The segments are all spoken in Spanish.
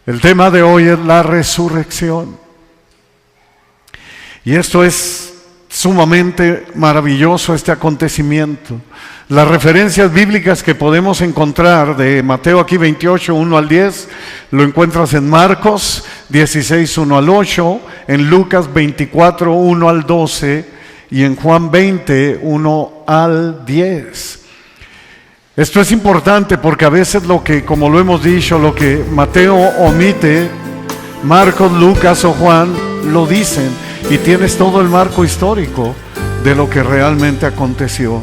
El tema de hoy es la resurrección. Y esto es sumamente maravilloso, este acontecimiento. Las referencias bíblicas que podemos encontrar de Mateo aquí 28, 1 al 10, lo encuentras en Marcos 16, 1 al 8, en Lucas 24, 1 al 12 y en Juan 20, 1 al 10. Esto es importante porque a veces como lo hemos dicho, lo que Mateo omite, Marcos, Lucas o Juan lo dicen, y tienes todo el marco histórico de lo que realmente aconteció.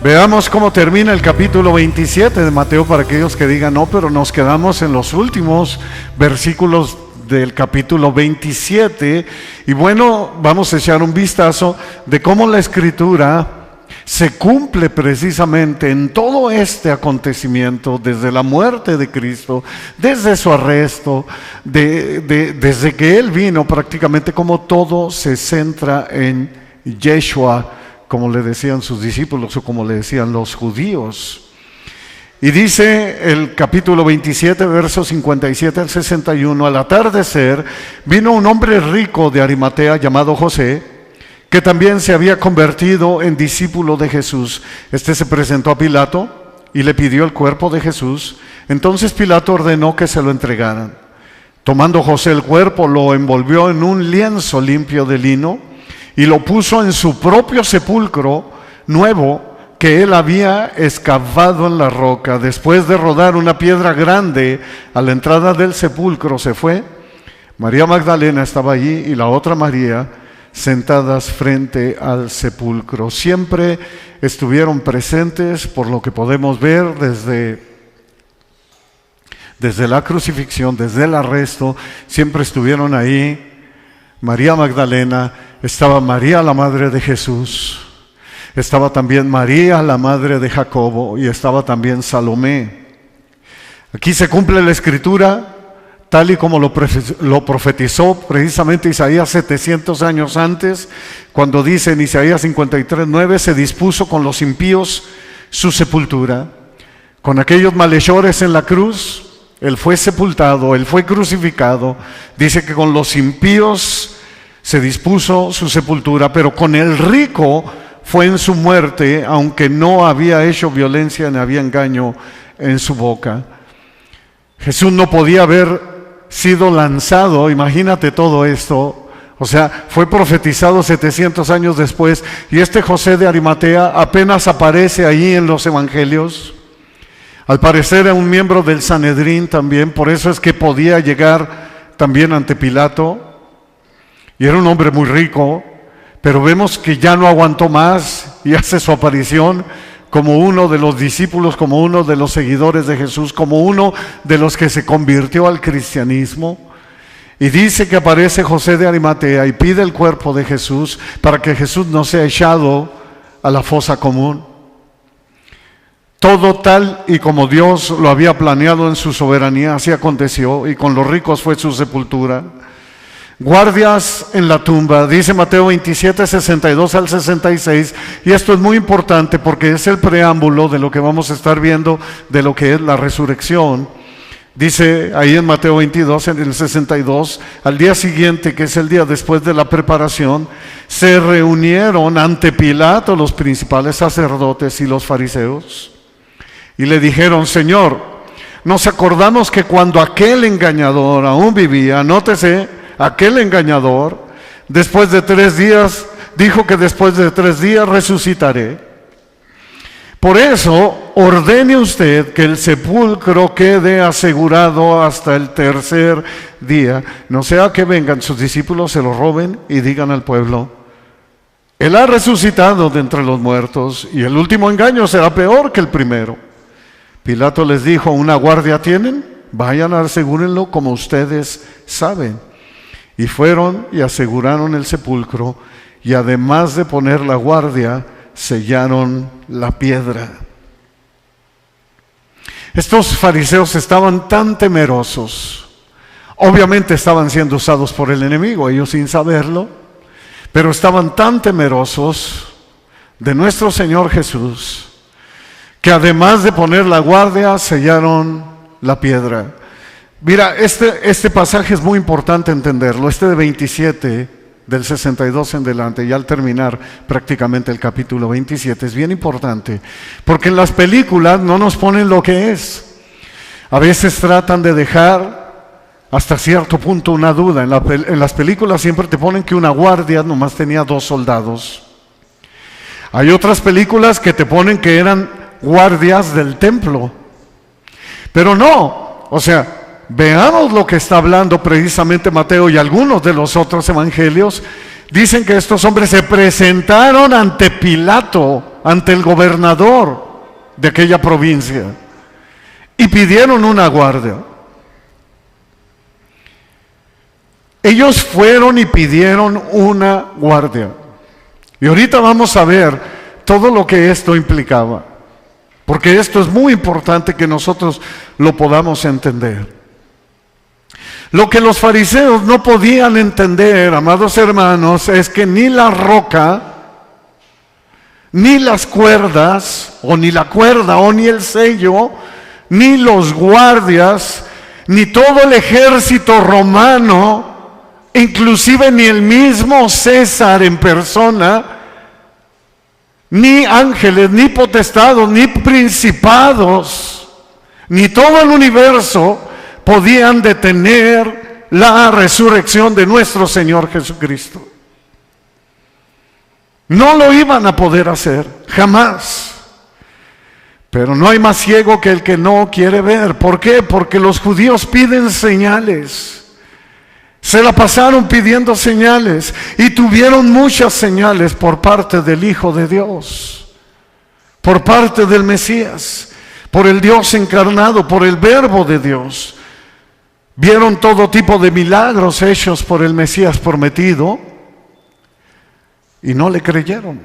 Veamos cómo termina el capítulo 27 de Mateo para aquellos que digan, no, pero nos quedamos en los últimos versículos del capítulo 27. Y bueno, vamos a echar un vistazo de cómo la Escritura se cumple precisamente en todo este acontecimiento, desde la muerte de Cristo, desde su arresto, desde que Él vino, prácticamente como todo se centra en Yeshua, como le decían sus discípulos o como le decían los judíos. Y dice el capítulo 27, versos 57 al 61, al atardecer vino un hombre rico de Arimatea llamado José, que también se había convertido en discípulo de Jesús. Este se presentó a Pilato y le pidió el cuerpo de Jesús. Entonces Pilato ordenó que se lo entregaran. Tomando José el cuerpo, lo envolvió en un lienzo limpio de lino y lo puso en su propio sepulcro nuevo que él había excavado en la roca. Después de rodar una piedra grande a la entrada del sepulcro, se fue. María Magdalena estaba allí y la otra María sentadas frente al sepulcro. Siempre estuvieron presentes, por lo que podemos ver desde la crucifixión, desde el arresto, siempre estuvieron ahí. María Magdalena, estaba María la madre de Jesús, estaba también María la madre de Jacobo y estaba también Salomé. Aquí se cumple la Escritura tal y como lo profetizó precisamente Isaías 700 años antes, cuando dice en Isaías 53, 9, se dispuso con los impíos su sepultura. Con aquellos malhechores en la cruz, Él fue sepultado, Él fue crucificado. Dice que con los impíos se dispuso su sepultura, pero con el rico fue en su muerte, aunque no había hecho violencia ni había engaño en su boca. Jesús no podía haber sido lanzado, imagínate todo esto, o sea, fue profetizado 700 años después, y este José de Arimatea apenas aparece ahí en los evangelios. Al parecer era un miembro del Sanedrín también, por eso es que podía llegar también ante Pilato, y era un hombre muy rico, pero vemos que ya no aguantó más y hace su aparición como uno de los discípulos, como uno de los seguidores de Jesús, como uno de los que se convirtió al cristianismo. Y dice que aparece José de Arimatea y pide el cuerpo de Jesús para que Jesús no sea echado a la fosa común. Todo tal y como Dios lo había planeado en su soberanía, así aconteció, y con los ricos fue su sepultura. Guardias en la tumba, dice Mateo 27, 62 al 66, y esto es muy importante porque es el preámbulo de lo que vamos a estar viendo de lo que es la resurrección. Dice ahí en Mateo 22, en el 62, al día siguiente, que es el día después de la preparación, se reunieron ante Pilato los principales sacerdotes y los fariseos, y le dijeron: Señor, nos acordamos que cuando aquel engañador aún vivía, nótese, aquel engañador, después de 3 días, dijo que después de 3 días resucitaré. Por eso, ordene usted que el sepulcro quede asegurado hasta el 3er día, no sea que vengan sus discípulos, se lo roben y digan al pueblo: Él ha resucitado de entre los muertos, y el último engaño será peor que el primero. Pilato les dijo: ¿Una guardia tienen? Vayan, asegúrenlo como ustedes saben. Y fueron y aseguraron el sepulcro, y además de poner la guardia, sellaron la piedra. Estos fariseos estaban tan temerosos, obviamente estaban siendo usados por el enemigo, ellos sin saberlo, pero estaban tan temerosos de nuestro Señor Jesús, que además de poner la guardia, sellaron la piedra. Mira, este pasaje es muy importante entenderlo, este de 27, del 62 en delante, y al terminar prácticamente el capítulo 27, es bien importante, porque en las películas no nos ponen lo que es. A veces tratan de dejar hasta cierto punto una duda. En las películas siempre te ponen que una guardia nomás tenía 2 soldados. Hay otras películas que te ponen que eran guardias del templo. Pero no, o sea, veamos lo que está hablando precisamente Mateo y algunos de los otros evangelios. Dicen que estos hombres se presentaron ante Pilato, ante el gobernador de aquella provincia, y pidieron una guardia. Ellos fueron y pidieron una guardia. Y ahorita vamos a ver todo lo que esto implicaba, porque esto es muy importante que nosotros lo podamos entender. Lo que los fariseos no podían entender, amados hermanos, es que ni la roca, ni las cuerdas, o ni la cuerda, o ni el sello, ni los guardias, ni todo el ejército romano, inclusive ni el mismo César en persona, ni ángeles, ni potestados, ni principados, ni todo el universo podían detener la resurrección de nuestro Señor Jesucristo. No lo iban a poder hacer, jamás. Pero no hay más ciego que el que no quiere ver. ¿Por qué? Porque los judíos piden señales. Se la pasaron pidiendo señales y tuvieron muchas señales por parte del Hijo de Dios, por parte del Mesías, por el Dios encarnado, por el Verbo de Dios. Vieron todo tipo de milagros hechos por el Mesías prometido y no le creyeron.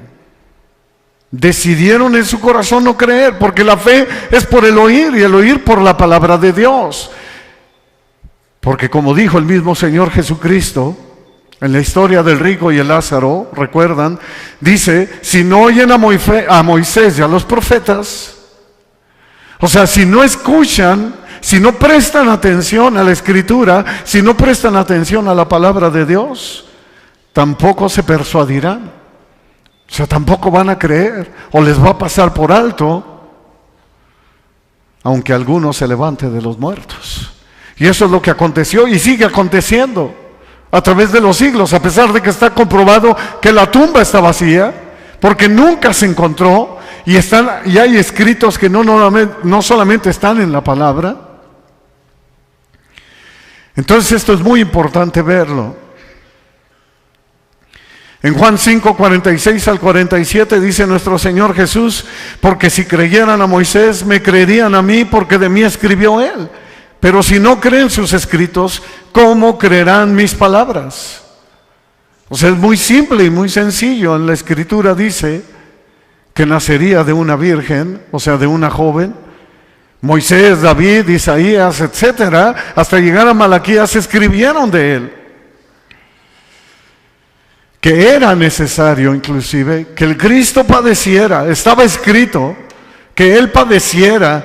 Decidieron en su corazón no creer, porque la fe es por el oír y el oír por la palabra de Dios. Porque como dijo el mismo Señor Jesucristo en la historia del rico y el Lázaro, ¿recuerdan? Dice, si no oyen a Moisés y a los profetas, o sea, si no escuchan, si no prestan atención a la Escritura, si no prestan atención a la palabra de Dios, tampoco se persuadirán. O sea, tampoco van a creer, o les va a pasar por alto, aunque alguno se levante de los muertos. Y eso es lo que aconteció y sigue aconteciendo a través de los siglos, a pesar de que está comprobado que la tumba está vacía, porque nunca se encontró, y hay escritos que no solamente están en la palabra. Entonces esto es muy importante verlo. En Juan 5, 46 al 47 dice nuestro Señor Jesús, porque si creyeran a Moisés, me creerían a mí, porque de mí escribió él. Pero si no creen sus escritos, ¿cómo creerán mis palabras? O sea, es muy simple y muy sencillo. En la Escritura dice que nacería de una virgen, o sea, de una joven. Moisés, David, Isaías, etcétera, hasta llegar a Malaquías escribieron de él. Que era necesario inclusive que el Cristo padeciera, estaba escrito que Él padeciera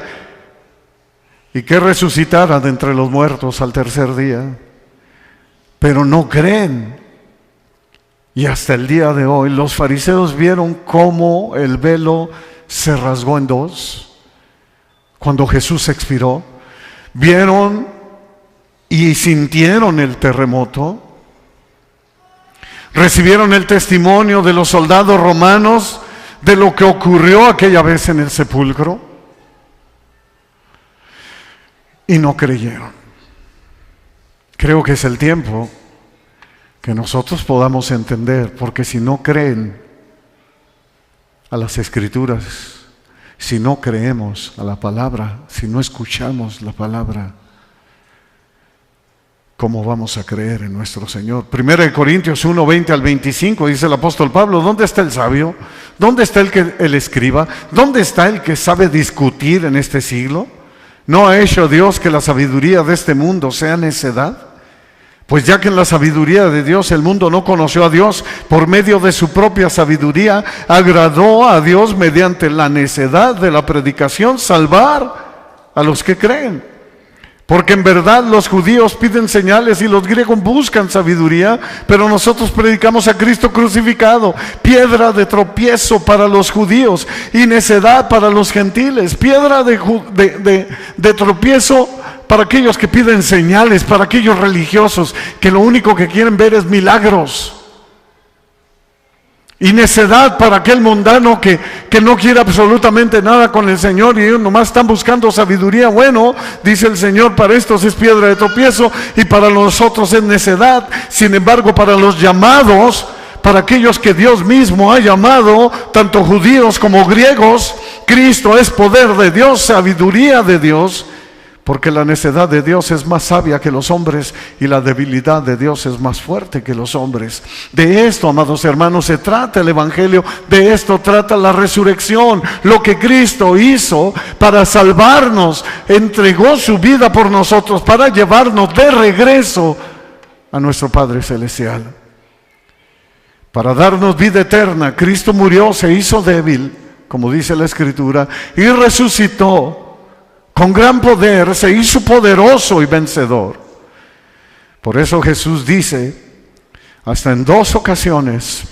y que resucitara de entre los muertos al tercer día. Pero no creen. Y hasta el día de hoy los fariseos vieron cómo el velo se rasgó en dos cuando Jesús expiró. Vieron y sintieron el terremoto. Recibieron el testimonio de los soldados romanos de lo que ocurrió aquella vez en el sepulcro y no creyeron. Creo que es el tiempo que nosotros podamos entender, porque si no creen a las Escrituras, si no creemos a la palabra, si no escuchamos la palabra, ¿cómo vamos a creer en nuestro Señor? 1 Corintios 1, 20 al 25, dice el apóstol Pablo, ¿dónde está el sabio? ¿Dónde está el escriba? ¿Dónde está el que sabe discutir en este siglo? ¿No ha hecho Dios que la sabiduría de este mundo sea necedad? Pues ya que en la sabiduría de Dios el mundo no conoció a Dios, por medio de su propia sabiduría, agradó a Dios mediante la necedad de la predicación salvar a los que creen. Porque en verdad los judíos piden señales y los griegos buscan sabiduría, pero nosotros predicamos a Cristo crucificado, piedra de tropiezo para los judíos y necedad para los gentiles, piedra de tropiezo para aquellos que piden señales, para aquellos religiosos que lo único que quieren ver es milagros. Y necedad para aquel mundano que no quiere absolutamente nada con el Señor y ellos nomás están buscando sabiduría. Bueno, dice el Señor, para estos es piedra de tropiezo y para nosotros es necedad. Sin embargo, para los llamados, para aquellos que Dios mismo ha llamado, tanto judíos como griegos, Cristo es poder de Dios, sabiduría de Dios. Porque la necedad de Dios es más sabia que los hombres y la debilidad de Dios es más fuerte que los hombres. De esto, amados hermanos, se trata el Evangelio, de esto trata la resurrección. Lo que Cristo hizo para salvarnos, entregó su vida por nosotros, para llevarnos de regreso a nuestro Padre Celestial. Para darnos vida eterna, Cristo murió, se hizo débil, como dice la Escritura, y resucitó. Con gran poder se hizo poderoso y vencedor. Por eso Jesús dice, hasta en 2 ocasiones,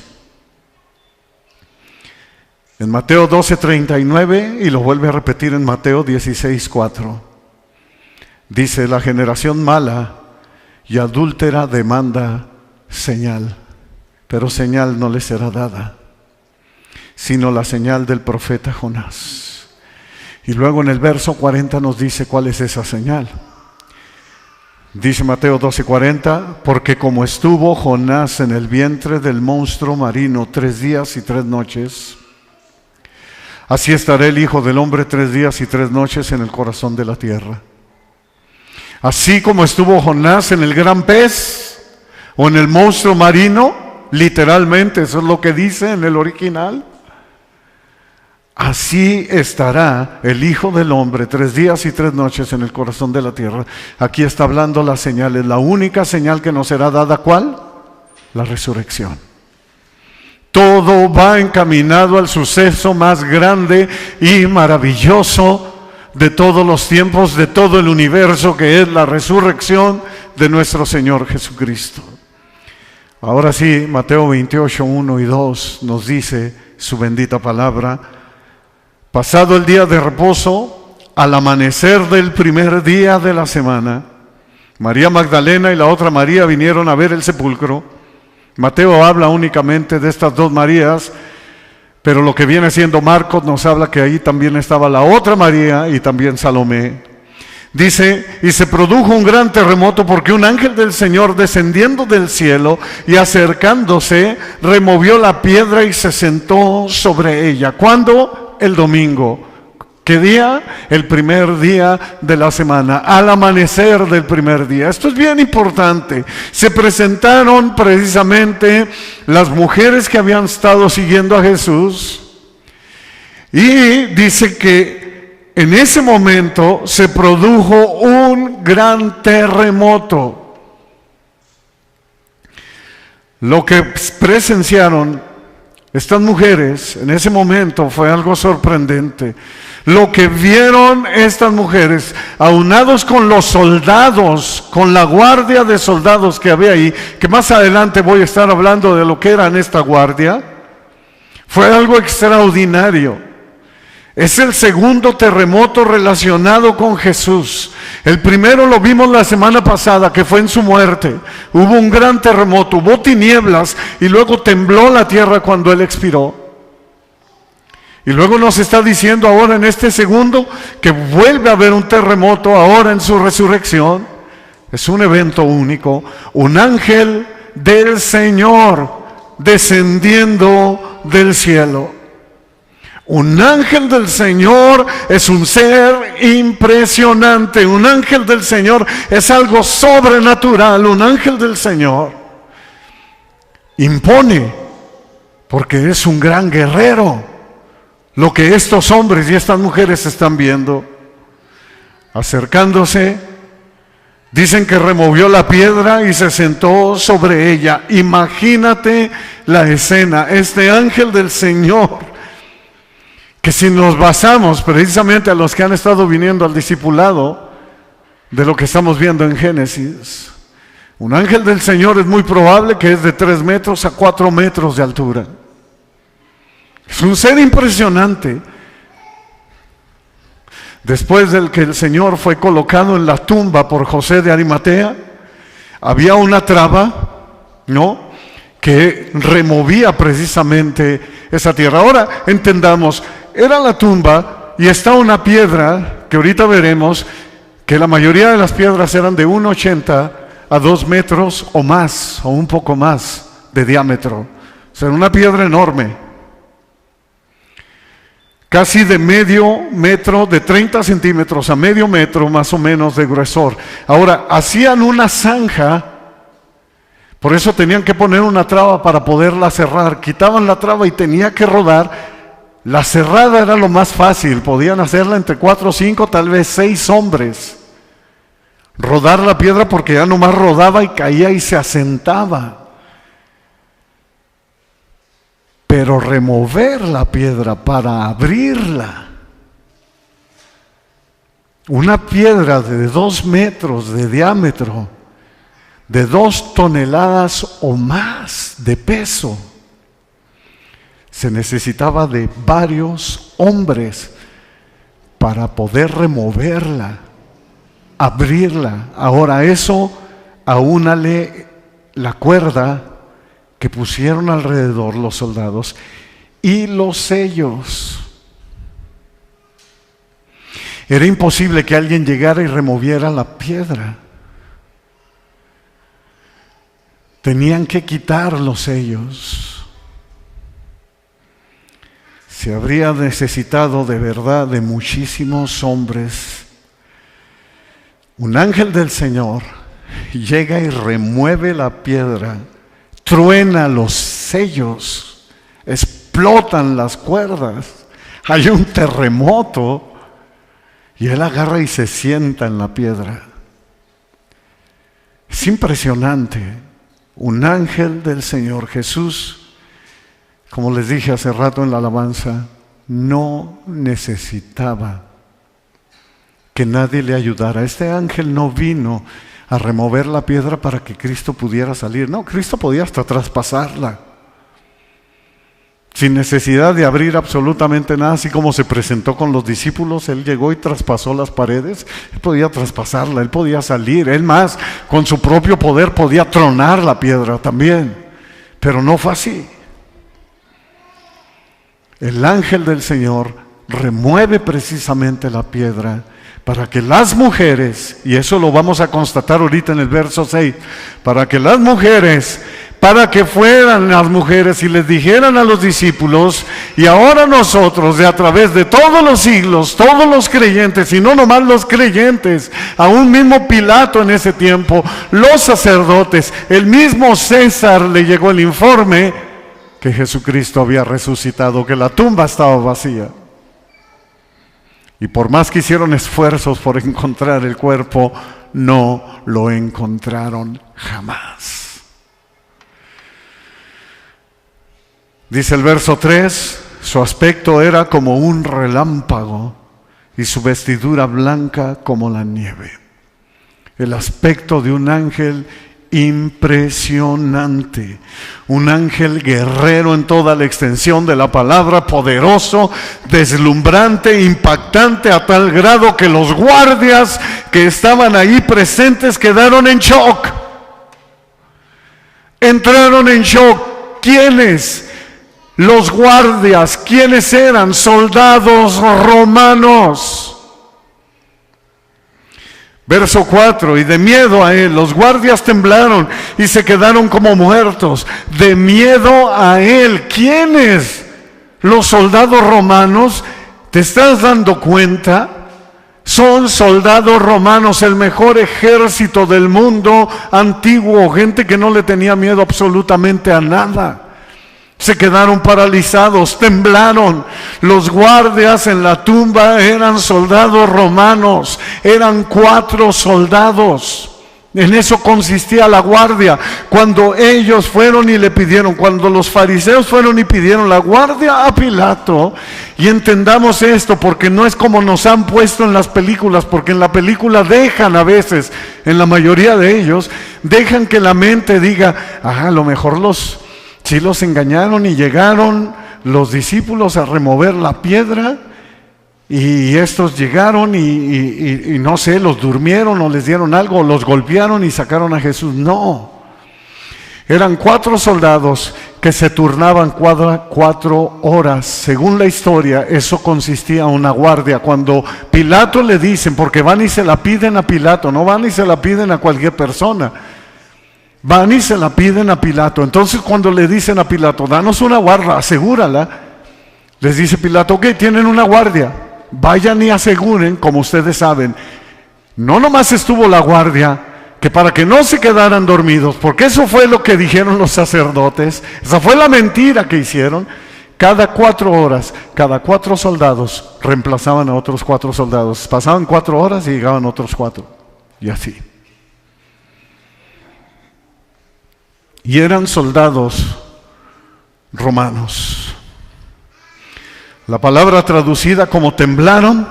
en Mateo 12:39 y lo vuelve a repetir en Mateo 16:4. Dice, la generación mala y adúltera demanda señal, pero señal no le será dada, sino la señal del profeta Jonás. Y luego en el verso 40 nos dice cuál es esa señal. Dice Mateo 12:40, porque como estuvo Jonás en el vientre del monstruo marino 3 días y 3 noches, así estará el Hijo del Hombre 3 días y 3 noches en el corazón de la tierra. Así como estuvo Jonás en el gran pez o en el monstruo marino, literalmente, eso es lo que dice en el original. Así estará el Hijo del Hombre 3 días y 3 noches en el corazón de la tierra. Aquí está hablando las señales. La única señal que nos será dada, ¿cuál? La resurrección. Todo va encaminado al suceso más grande y maravilloso de todos los tiempos, de todo el universo, que es la resurrección de nuestro Señor Jesucristo. Ahora sí, Mateo 28:1 y 2 nos dice su bendita palabra. Pasado el día de reposo, al amanecer del primer día de la semana, María Magdalena y la otra María vinieron a ver el sepulcro. Mateo habla únicamente de estas 2 Marías, pero lo que viene siendo Marcos nos habla que ahí también estaba la otra María y también Salomé. Dice, y se produjo un gran terremoto porque un ángel del Señor descendiendo del cielo y acercándose, removió la piedra y se sentó sobre ella. ¿Cuándo? El domingo. ¿Qué día? El primer día de la semana, al amanecer del primer día. Esto es bien importante. Se presentaron precisamente las mujeres que habían estado siguiendo a Jesús y dice que en ese momento se produjo un gran terremoto. Lo que presenciaron estas mujeres en ese momento fue algo sorprendente. Lo que vieron estas mujeres, aunados con los soldados, con la guardia de soldados que había ahí, que más adelante voy a estar hablando de lo que era en esta guardia, fue algo extraordinario. Es el segundo terremoto relacionado con Jesús. El primero lo vimos la semana pasada, que fue en su muerte. Hubo un gran terremoto, hubo tinieblas y luego tembló la tierra cuando Él expiró. Y luego nos está diciendo ahora en este segundo que vuelve a haber un terremoto ahora en su resurrección. Es un evento único. Un ángel del Señor descendiendo del cielo. Un ángel del Señor es un ser impresionante. Un ángel del Señor es algo sobrenatural. Un ángel del Señor impone, porque es un gran guerrero. Lo que estos hombres y estas mujeres están viendo, acercándose, dicen que removió la piedra y se sentó sobre ella. Imagínate la escena. Este ángel del Señor, que si nos basamos precisamente a los que han estado viniendo al discipulado, de lo que estamos viendo en Génesis. Un ángel del Señor es muy probable que es de 3 metros a 4 metros de altura. Es un ser impresionante. Después del que el Señor fue colocado en la tumba por José de Arimatea, había una traba, ¿no?, que removía precisamente esa tierra. Ahora entendamos, era la tumba y está una piedra que ahorita veremos que la mayoría de las piedras eran de 1,80 a 2 metros o más, o un poco más de diámetro. O sea, una piedra enorme. Casi de medio metro, de 30 centímetros a medio metro más o menos de gruesor. Ahora, hacían una zanja, por eso tenían que poner una traba para poderla cerrar. Quitaban la traba y tenía que rodar. La cerrada era lo más fácil, podían hacerla entre 4 o 5, tal vez 6 hombres. Rodar la piedra porque ya nomás rodaba y caía y se asentaba. Pero remover la piedra para abrirla, una piedra de 2 metros de diámetro, de 2 toneladas o más de peso, se necesitaba de varios hombres para poder removerla, abrirla. Ahora eso, aúnale la cuerda que pusieron alrededor los soldados y los sellos. Era imposible que alguien llegara y removiera la piedra. Tenían que quitar los sellos. Se habría necesitado de verdad de muchísimos hombres. Un ángel del Señor llega y remueve la piedra, truena los sellos, explotan las cuerdas, hay un terremoto y él agarra y se sienta en la piedra. Es impresionante. Un ángel del Señor Jesús, como les dije hace rato en la alabanza, no necesitaba que nadie le ayudara. Este ángel no vino a remover la piedra para que Cristo pudiera salir. No, Cristo podía hasta traspasarla, sin necesidad de abrir absolutamente nada, así como se presentó con los discípulos. Él llegó y traspasó las paredes. Él podía traspasarla, él podía salir. Él más, con su propio poder podía tronar la piedra también, pero no fue así. El ángel del Señor remueve precisamente la piedra para que las mujeres, y eso lo vamos a constatar ahorita en el verso 6, para que las mujeres, para que fueran las mujeres y les dijeran a los discípulos, y ahora nosotros, de a través de todos los siglos, todos los creyentes, y no nomás los creyentes, aún mismo Pilato en ese tiempo, los sacerdotes, el mismo César le llegó el informe que Jesucristo había resucitado, que la tumba estaba vacía. Y por más que hicieron esfuerzos por encontrar el cuerpo, no lo encontraron jamás. Dice el verso 3, su aspecto era como un relámpago y su vestidura blanca como la nieve. El aspecto de un ángel impresionante, un ángel guerrero en toda la extensión de la palabra, poderoso, deslumbrante, impactante, a tal grado que los guardias que estaban ahí presentes quedaron en shock. Entraron en shock. ¿Quiénes? Los guardias. ¿Quiénes eran? Soldados romanos. Verso 4, y de miedo a él, los guardias temblaron y se quedaron como muertos. De miedo a él. ¿Quiénes? Los soldados romanos. ¿Te estás dando cuenta? Son soldados romanos, el mejor ejército del mundo antiguo, gente que no le tenía miedo absolutamente a nada. Se quedaron paralizados, temblaron. Los guardias en la tumba eran soldados romanos, eran 4 soldados En eso consistía la guardia. Cuando ellos fueron y le pidieron, cuando los fariseos fueron y pidieron la guardia a Pilato, y entendamos esto, porque no es como nos han puesto en las películas, porque en la película dejan a veces, en la mayoría de ellos, dejan que la mente diga, a lo mejor sí los engañaron y llegaron los discípulos a remover la piedra, y estos llegaron y no sé, los durmieron o les dieron algo, o los golpearon y sacaron a Jesús. No, eran 4 soldados que se turnaban 4 horas. Según la historia, eso consistía en una guardia. Cuando Pilato le dicen, porque van y se la piden a Pilato, no van y se la piden a cualquier persona, van y se la piden a Pilato. Entonces cuando le dicen a Pilato, danos una guardia, asegúrala, les dice Pilato, ok, tienen una guardia, vayan y aseguren, como ustedes saben, no nomás estuvo la guardia, que para que no se quedaran dormidos, porque eso fue lo que dijeron los sacerdotes, esa fue la mentira que hicieron. Cada 4 horas, cada 4 soldados reemplazaban a otros 4 soldados, pasaban 4 horas y llegaban otros 4, y así. Y eran soldados romanos. La palabra traducida como temblaron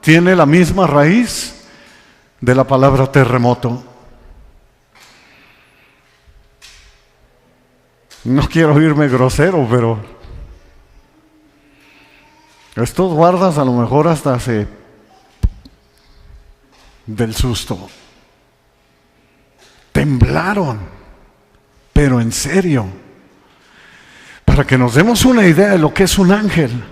tiene la misma raíz de la palabra terremoto. No quiero oírme grosero, pero estos guardas a lo mejor hasta se del susto. Temblaron, pero en serio, para que nos demos una idea de lo que es un ángel.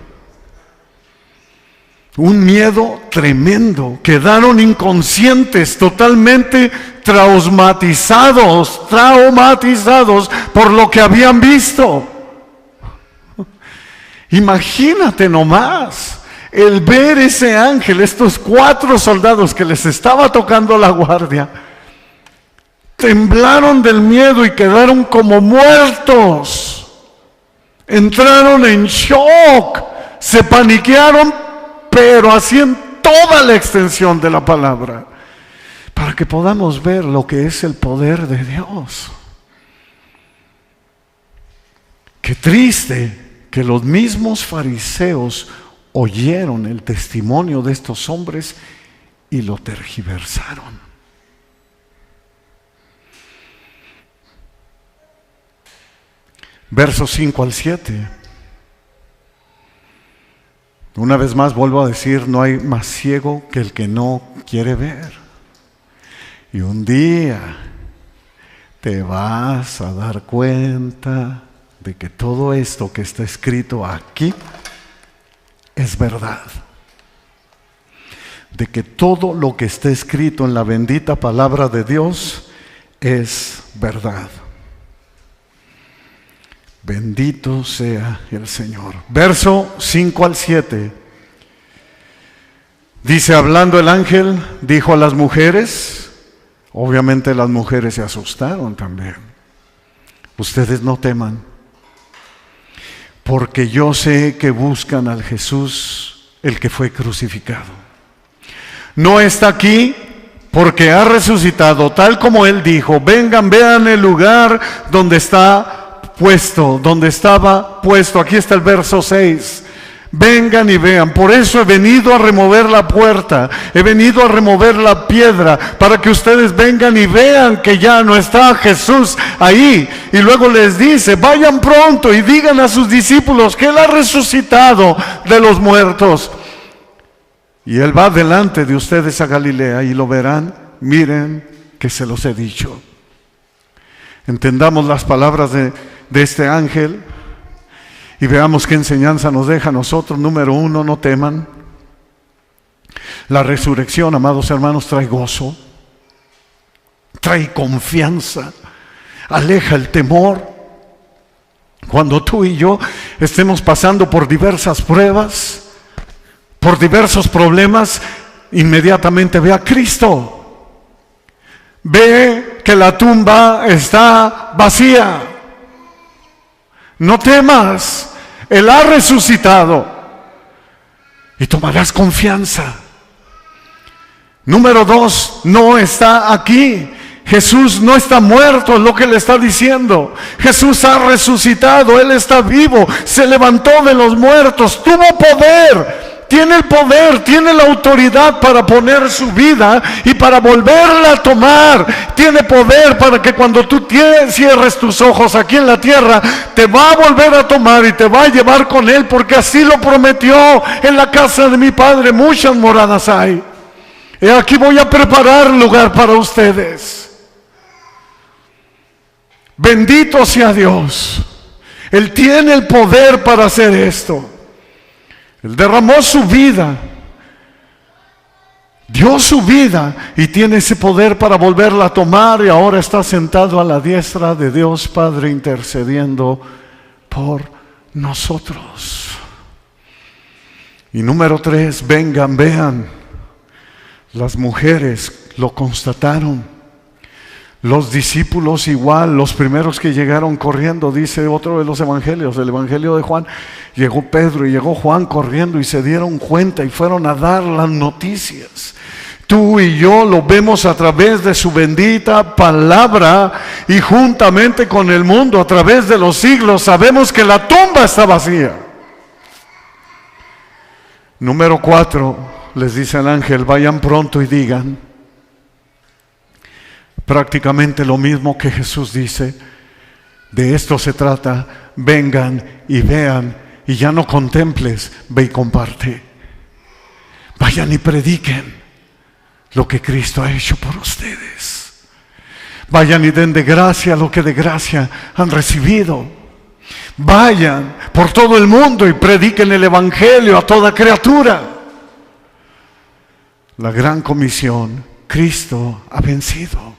Un miedo tremendo, quedaron inconscientes, totalmente traumatizados por lo que habían visto. Imagínate nomás el ver ese ángel, estos 4 soldados que les estaba tocando la guardia, temblaron del miedo y quedaron como muertos, entraron en shock, se paniquearon, pero así en toda la extensión de la palabra, para que podamos ver lo que es el poder de Dios. Qué triste que los mismos fariseos oyeron el testimonio de estos hombres y lo tergiversaron. Versos 5 al 7. Una vez más vuelvo a decir, no hay más ciego que el que no quiere ver. Y un día te vas a dar cuenta de que todo esto que está escrito aquí es verdad. De que todo lo que está escrito en la bendita palabra de Dios es verdad. Bendito sea el Señor. Verso 5 al 7. Dice, hablando el ángel, dijo a las mujeres, obviamente las mujeres se asustaron también. Ustedes no teman, porque yo sé que buscan al Jesús, el que fue crucificado. No está aquí, porque ha resucitado, tal como Él dijo. Vengan, vean el lugar donde está puesto, donde estaba puesto. Aquí está el verso 6. Vengan y vean. Por eso he venido a remover la puerta, he venido a remover la piedra, para que ustedes vengan y vean que ya no está Jesús ahí. Y luego les dice, vayan pronto y digan a sus discípulos que Él ha resucitado de los muertos. Y Él va delante de ustedes a Galilea y lo verán. Miren que se los he dicho. Entendamos las palabras de este ángel y veamos qué enseñanza nos deja a nosotros. Número 1, no teman. La resurrección, amados hermanos, trae gozo, trae confianza, aleja el temor. Cuando tú y yo estemos pasando por diversas pruebas, por diversos problemas, inmediatamente ve a Cristo. Ve que la tumba está vacía. No temas, Él ha resucitado y tomarás confianza. Número 2, no está aquí. Jesús no está muerto, es lo que le está diciendo. Jesús ha resucitado, Él está vivo, se levantó de los muertos, tuvo poder, tiene el poder, tiene la autoridad para poner su vida y para volverla a tomar. Tiene poder para que cuando tú cierres tus ojos aquí en la tierra, te va a volver a tomar y te va a llevar con Él, porque así lo prometió: en la casa de mi Padre muchas moradas hay. Y aquí voy a preparar lugar para ustedes. Bendito sea Dios. Él tiene el poder para hacer esto. Él derramó su vida, dio su vida y tiene ese poder para volverla a tomar, y ahora está sentado a la diestra de Dios Padre intercediendo por nosotros. Y número 3, vengan, vean. Las mujeres lo constataron. Los discípulos igual, los primeros que llegaron corriendo, dice otro de los evangelios, el evangelio de Juan, llegó Pedro y llegó Juan corriendo y se dieron cuenta y fueron a dar las noticias. Tú y yo lo vemos a través de su bendita palabra, y juntamente con el mundo a través de los siglos sabemos que la tumba está vacía. Número 4, les dice el ángel: vayan pronto y digan prácticamente lo mismo que Jesús dice. De esto se trata: vengan y vean, y ya no contemples, ve y comparte. Vayan y prediquen lo que Cristo ha hecho por ustedes. Vayan y den de gracia lo que de gracia han recibido. Vayan por todo el mundo y prediquen el evangelio a toda criatura. La gran comisión, Cristo ha vencido.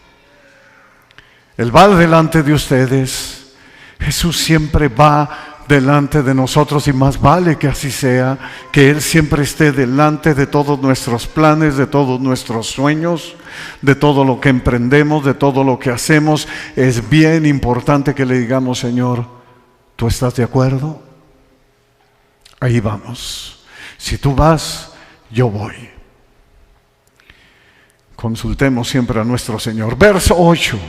Él va delante de ustedes. Jesús siempre va delante de nosotros, y más vale que así sea, que Él siempre esté delante de todos nuestros planes, de todos nuestros sueños, de todo lo que emprendemos, de todo lo que hacemos. Es bien importante que le digamos: Señor, ¿tú estás de acuerdo? Ahí vamos. Si tú vas, yo voy. Consultemos siempre a nuestro Señor. Verso 8.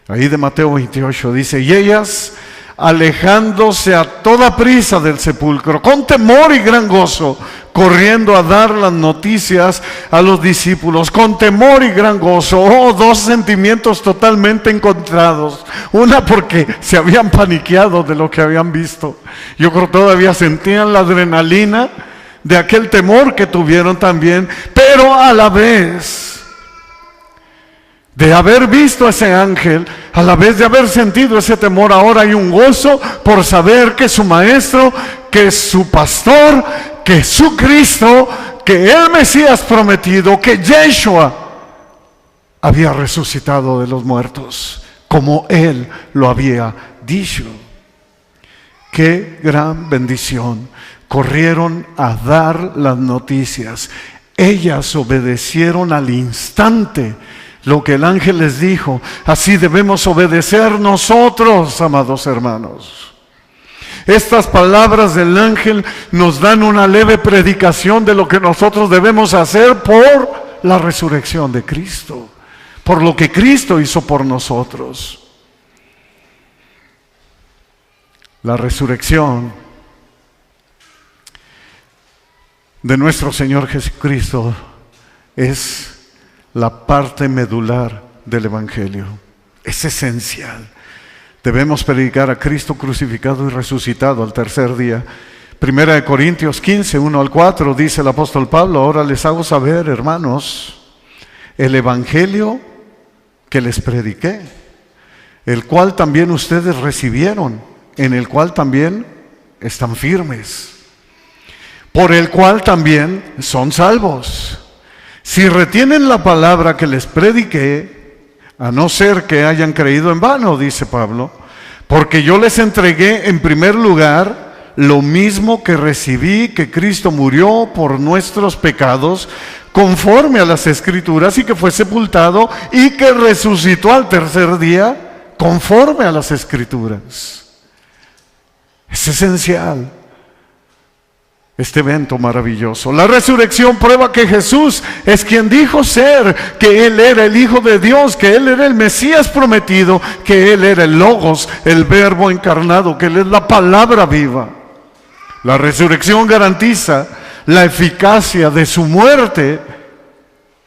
Ahí de Mateo 28 dice: y ellas, alejándose a toda prisa del sepulcro, con temor y gran gozo, corriendo a dar las noticias a los discípulos, con temor y gran gozo. Oh, dos sentimientos totalmente encontrados. Una, porque se habían paniqueado de lo que habían visto. Yo creo que todavía sentían la adrenalina de aquel temor que tuvieron también, pero a la vez de haber visto a ese ángel, a la vez de haber sentido ese temor, ahora hay un gozo por saber que su maestro, que su pastor, que su Cristo, que el Mesías prometido, que Yeshua había resucitado de los muertos, como Él lo había dicho. ¡Qué gran bendición! Corrieron a dar las noticias. Ellas obedecieron al instante lo que el ángel les dijo. Así debemos obedecer nosotros, amados hermanos. Estas palabras del ángel nos dan una leve predicación de lo que nosotros debemos hacer por la resurrección de Cristo, por lo que Cristo hizo por nosotros. La resurrección de nuestro Señor Jesucristo es la parte medular del evangelio. Es esencial. Debemos predicar a Cristo crucificado y resucitado al tercer día. 1 Corintios 15, 1 al 4, dice el apóstol Pablo: ahora les hago saber, hermanos, el evangelio que les prediqué, el cual también ustedes recibieron, en el cual también están firmes, por el cual también son salvos, si retienen la palabra que les prediqué, a no ser que hayan creído en vano, dice Pablo, porque yo les entregué en primer lugar lo mismo que recibí, que Cristo murió por nuestros pecados, conforme a las Escrituras, y que fue sepultado y que resucitó al tercer día, conforme a las Escrituras. Es esencial. este evento maravilloso. La resurrección prueba que Jesús es quien dijo ser, que Él era el Hijo de Dios, que Él era el Mesías prometido, que Él era el Logos, el Verbo encarnado, que Él es la palabra viva. La resurrección garantiza la eficacia de su muerte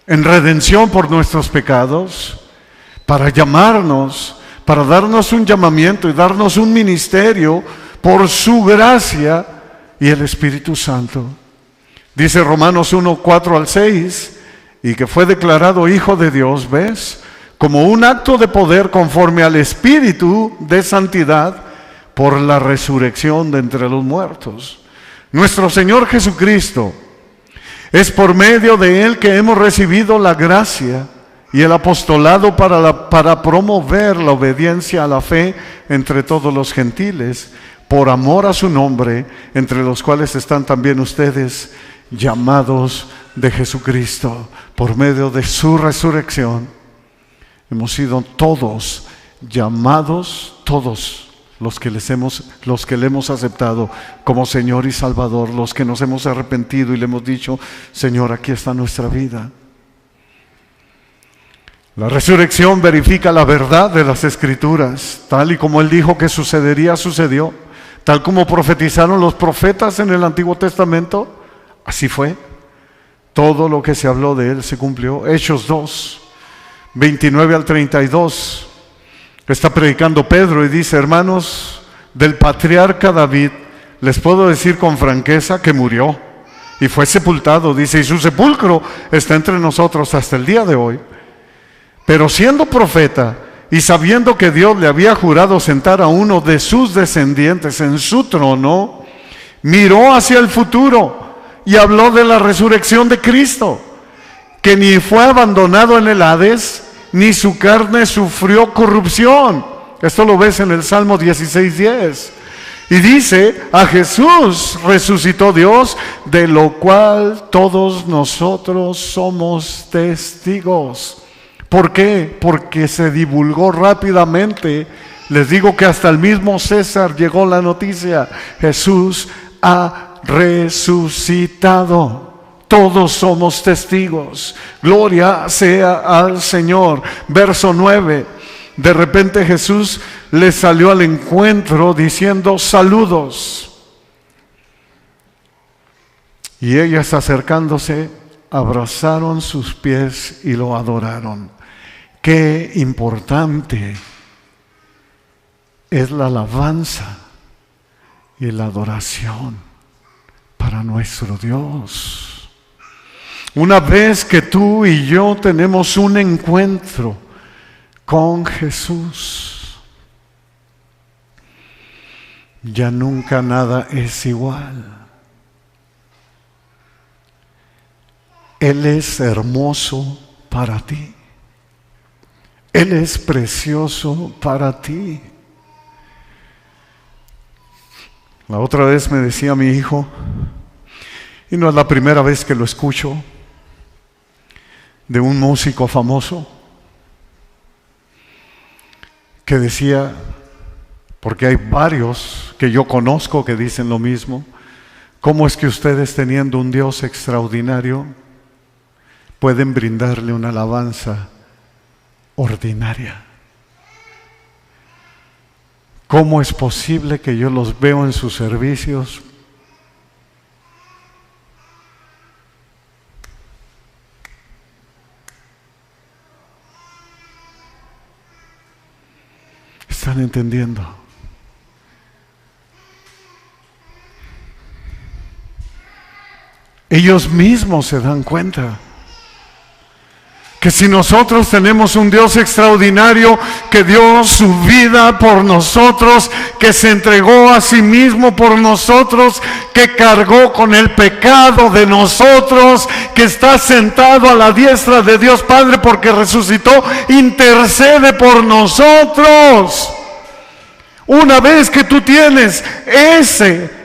en redención por nuestros pecados, para llamarnos, para darnos un llamamiento y darnos un ministerio por su gracia y el Espíritu Santo. Dice Romanos 1, 4 al 6, y que fue declarado Hijo de Dios, ¿ves? Como un acto de poder conforme al Espíritu de santidad por la resurrección de entre los muertos. Nuestro Señor Jesucristo, es por medio de Él que hemos recibido la gracia y el apostolado para promover la obediencia a la fe entre todos los gentiles, por amor a su nombre, entre los cuales están también ustedes llamados de Jesucristo. Por medio de su resurrección hemos sido todos llamados, todos los que le hemos aceptado como Señor y Salvador, los que nos hemos arrepentido y le hemos dicho: Señor, aquí está nuestra vida. La resurrección verifica la verdad de las Escrituras. Tal y como Él dijo que sucedería, sucedió. Tal como profetizaron los profetas en el Antiguo Testamento, así fue. Todo lo que se habló de Él se cumplió. Hechos 2, 29 al 32. Está predicando Pedro y dice: hermanos, del patriarca David les puedo decir con franqueza que murió y fue sepultado. Dice: y su sepulcro está entre nosotros hasta el día de hoy. Pero siendo profeta y sabiendo que Dios le había jurado sentar a uno de sus descendientes en su trono, miró hacia el futuro y habló de la resurrección de Cristo, que ni fue abandonado en el Hades, ni su carne sufrió corrupción. Esto lo ves en el Salmo 16:10. Y dice: a Jesús resucitó Dios, de lo cual todos nosotros somos testigos. ¿Por qué? Porque se divulgó rápidamente. Les digo que hasta el mismo César llegó la noticia: Jesús ha resucitado. Todos somos testigos. Gloria sea al Señor. Verso 9. De repente Jesús les salió al encuentro diciendo: saludos. Y ellas, acercándose, abrazaron sus pies y lo adoraron. Qué importante es la alabanza y la adoración para nuestro Dios. Una vez que tú y yo tenemos un encuentro con Jesús, ya nunca nada es igual. Él es hermoso para ti. Él es precioso para ti. La otra vez me decía mi hijo, y no es la primera vez que lo escucho, de un músico famoso que decía, porque hay varios que yo conozco que dicen lo mismo: ¿cómo es que ustedes, teniendo un Dios extraordinario, pueden brindarle una alabanza ordinaria? ¿Cómo es posible que yo los veo en sus servicios ¿Están entendiendo? Ellos mismos se dan cuenta que si nosotros tenemos un Dios extraordinario que dio su vida por nosotros, que se entregó a sí mismo por nosotros, que cargó con el pecado de nosotros, que está sentado a la diestra de Dios Padre porque resucitó, intercede por nosotros. Una vez que tú tienes ese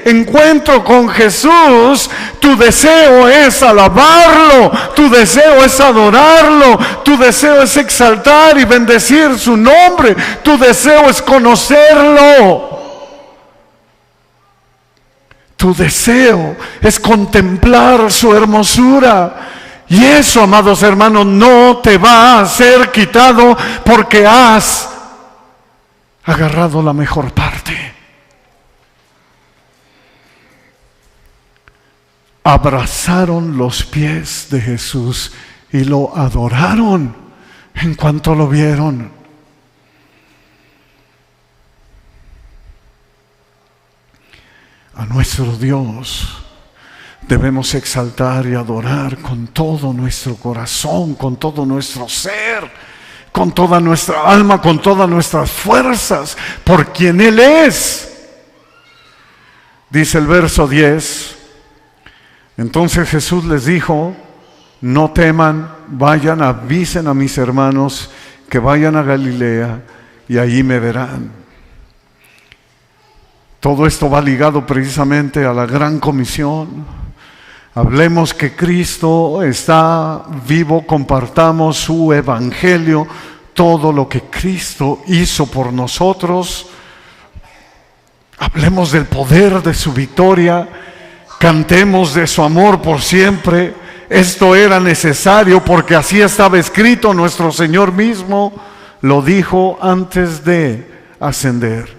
encuentro con Jesús, tu deseo es alabarlo, tu deseo es adorarlo, tu deseo es exaltar y bendecir su nombre, tu deseo es conocerlo. Tu deseo es contemplar su hermosura. Y eso, amados hermanos, no te va a ser quitado porque has agarrado la mejor parte. Abrazaron los pies de Jesús y lo adoraron en cuanto lo vieron. A nuestro Dios debemos exaltar y adorar con todo nuestro corazón, con todo nuestro ser, con toda nuestra alma, con todas nuestras fuerzas, por quien Él es. Dice el verso 10, entonces Jesús les dijo, no teman, vayan, avisen a mis hermanos que vayan a Galilea y allí me verán. Todo esto va ligado precisamente a la gran comisión. Hablemos que Cristo está vivo, compartamos su evangelio, todo lo que Cristo hizo por nosotros. Hablemos del poder de su victoria, cantemos de su amor por siempre. Esto era necesario porque así estaba escrito, nuestro Señor mismo lo dijo antes de ascender.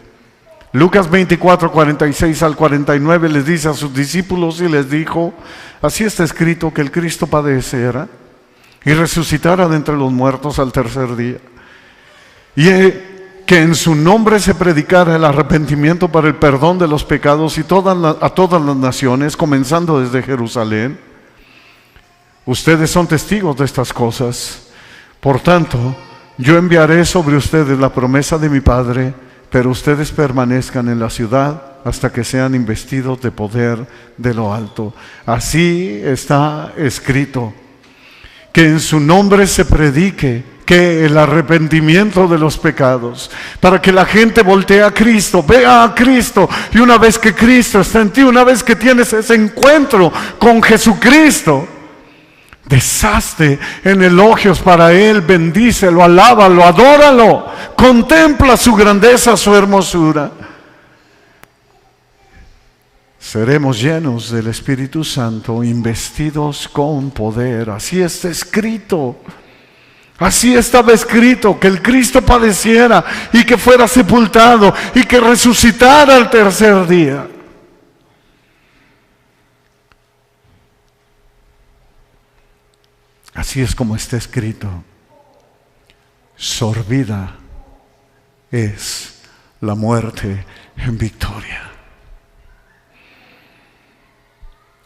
Lucas 24, 46 al 49 les dice a sus discípulos y les dijo, así está escrito que el Cristo padeciera y resucitara de entre los muertos al tercer día, y que en su nombre se predicara el arrepentimiento para el perdón de los pecados y a todas las naciones, comenzando desde Jerusalén. Ustedes son testigos de estas cosas. Por tanto, yo enviaré sobre ustedes la promesa de mi Padre, pero ustedes permanezcan en la ciudad hasta que sean investidos de poder de lo alto. Así está escrito, que en su nombre se predique que el arrepentimiento de los pecados, para que la gente voltee a Cristo, vea a Cristo, y una vez que Cristo está en ti, una vez que tienes ese encuentro con Jesucristo, deshazte en elogios para Él, bendícelo, alábalo, adóralo, contempla su grandeza, su hermosura. Seremos llenos del Espíritu Santo, investidos con poder. Así está escrito. Así estaba escrito, que el Cristo padeciera y que fuera sepultado y que resucitara al tercer día. Así es como está escrito. Sorbida es la muerte en victoria.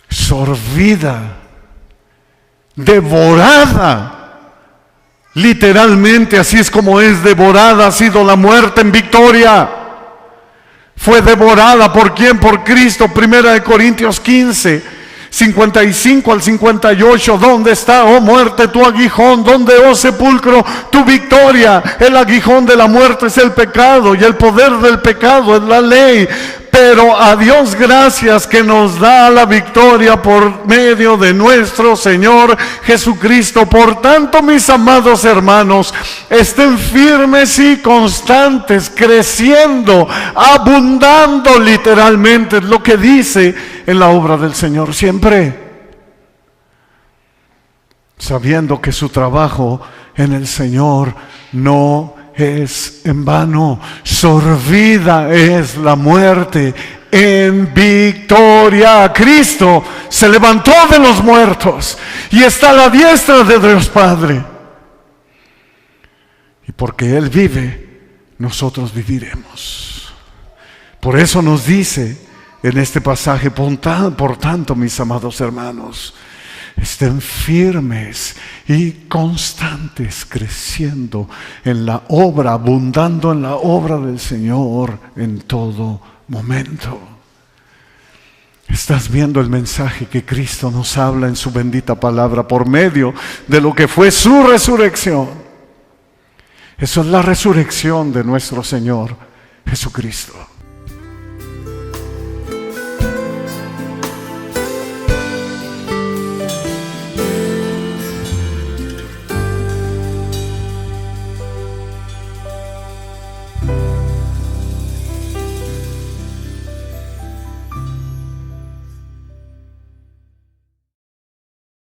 Sorbida, devorada. Literalmente así es como es devorada, ha sido la muerte en victoria. Fue devorada, ¿por quién? Por Cristo. 1 Corintios 15, 55 al 58. ¿Dónde está, oh muerte, tu aguijón? ¿Dónde, oh sepulcro, tu victoria? El aguijón de la muerte es el pecado, y el poder del pecado es la ley. Pero a Dios gracias que nos da la victoria por medio de nuestro Señor Jesucristo. Por tanto, mis amados hermanos, estén firmes y constantes, creciendo, abundando literalmente, es lo que dice en la obra del Señor siempre, sabiendo que su trabajo en el Señor no es en vano. Sorbida es la muerte en victoria. Cristo se levantó de los muertos y está a la diestra de Dios Padre. Y porque Él vive, nosotros viviremos. Por eso nos dice en este pasaje, por tanto, mis amados hermanos, estén firmes y constantes, creciendo en la obra, abundando en la obra del Señor en todo momento. Estás viendo el mensaje que Cristo nos habla en su bendita palabra por medio de lo que fue su resurrección. Eso es la resurrección de nuestro Señor Jesucristo.